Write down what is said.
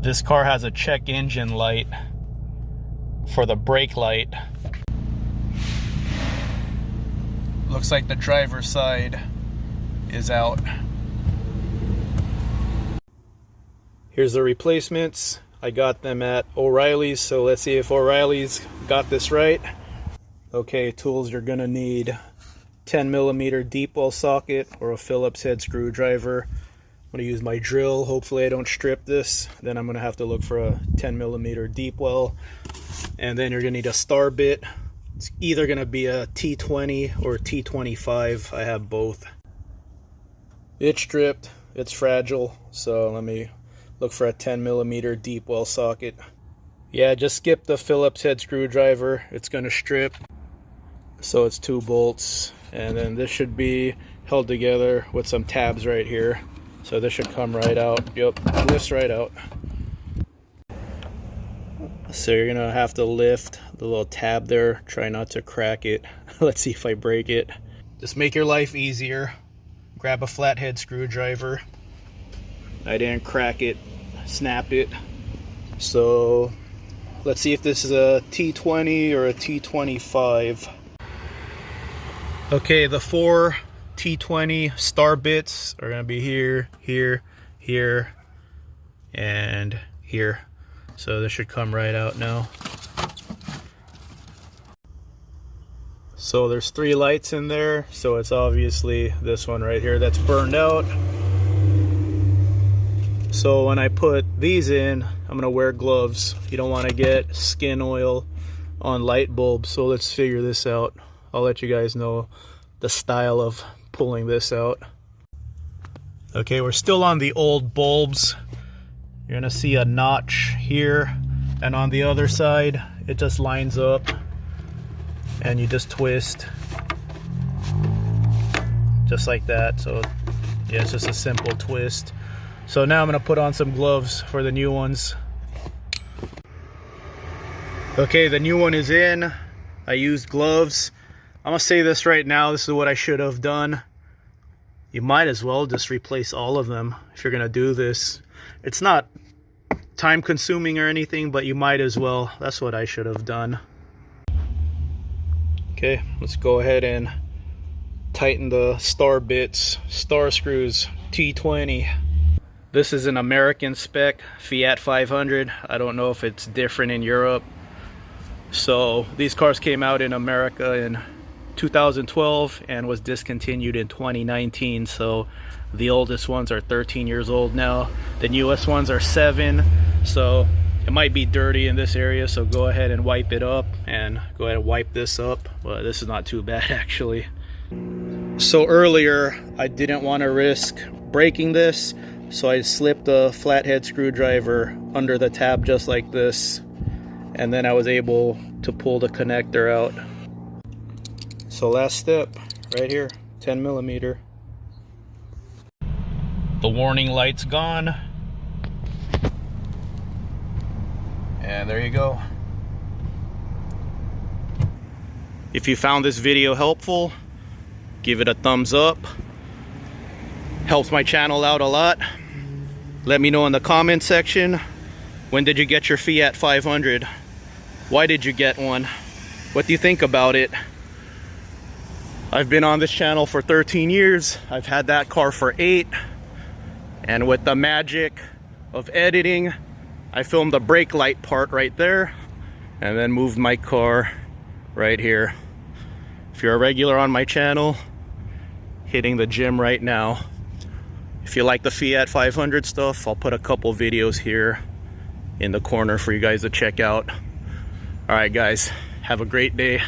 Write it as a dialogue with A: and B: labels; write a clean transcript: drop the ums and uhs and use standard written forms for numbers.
A: This car has a check engine light for the brake light. Looks like the driver's side is out. Here's the replacements. I got them at O'Reilly's, so let's see if O'Reilly's got this right. Okay, tools you're gonna need: 10mm deep well socket or a Phillips head screwdriver. I'm gonna use my drill. Hopefully I don't strip this. Then I'm gonna have to look for a 10mm deep well. And then you're gonna need a star bit. It's either gonna be a T20 or a T25. I have both. It's stripped, it's fragile, so let me look for a 10mm deep well socket. Yeah, just skip the Phillips head screwdriver. It's gonna strip. So it's 2 bolts, and then this should be held together with some tabs right here. So this should come right out. Yep, lifts right out. So you're gonna have to lift the little tab there. Try not to crack it. Let's see if I break it. Just make your life easier. Grab a flathead screwdriver. I didn't crack it, snap it. So let's see if this is a T20 or a T25. Okay, the 4 T20 star bits are gonna be here, here, here, and here. So this should come right out now. So there's 3 lights in there, so it's obviously this one right here that's burned out. So when I put these in, I'm gonna wear gloves. You don't wanna get skin oil on light bulbs, so let's figure this out. I'll let you guys know the style of pulling this out. Okay, we're still on the old bulbs. You're gonna see a notch here, and on the other side, it just lines up, and you just twist, just like that. So yeah, it's just a simple twist. So now I'm gonna put on some gloves for the new ones. Okay, the new one is in. I used gloves. I'm gonna say this right now, this is what I should have done. You might as well just replace all of them if you're gonna do this. It's not time consuming or anything, but you might as well. That's what I should have done. Okay, let's go ahead and tighten the star bits, star screws, T20. This is an American spec Fiat 500. I don't know if it's different in Europe. So these cars came out in America in 2012 and was discontinued in 2019. So the oldest ones are 13 years old now. The newest ones are 7. So it might be dirty in this area, so go ahead and wipe it up, and go ahead and wipe this up. But this is not too bad actually. So earlier I didn't want to risk breaking this, so I slipped a flathead screwdriver under the tab just like this, and then I was able to pull the connector out. So last step right here, 10mm. The warning light's gone, and there you go. If you found this video helpful, give it a thumbs up. Helps my channel out a lot. Let me know in the comment section, when did you get your Fiat 500? Why did you get one? What do you think about it? I've been on this channel for 13 years. I've had that car for 8. And with the magic of editing, I filmed the brake light part right there, and then moved my car right here. If you're a regular on my channel, hitting the gym right now. If you like the Fiat 500 stuff, I'll put a couple videos here in the corner for you guys to check out. All right, guys, have a great day.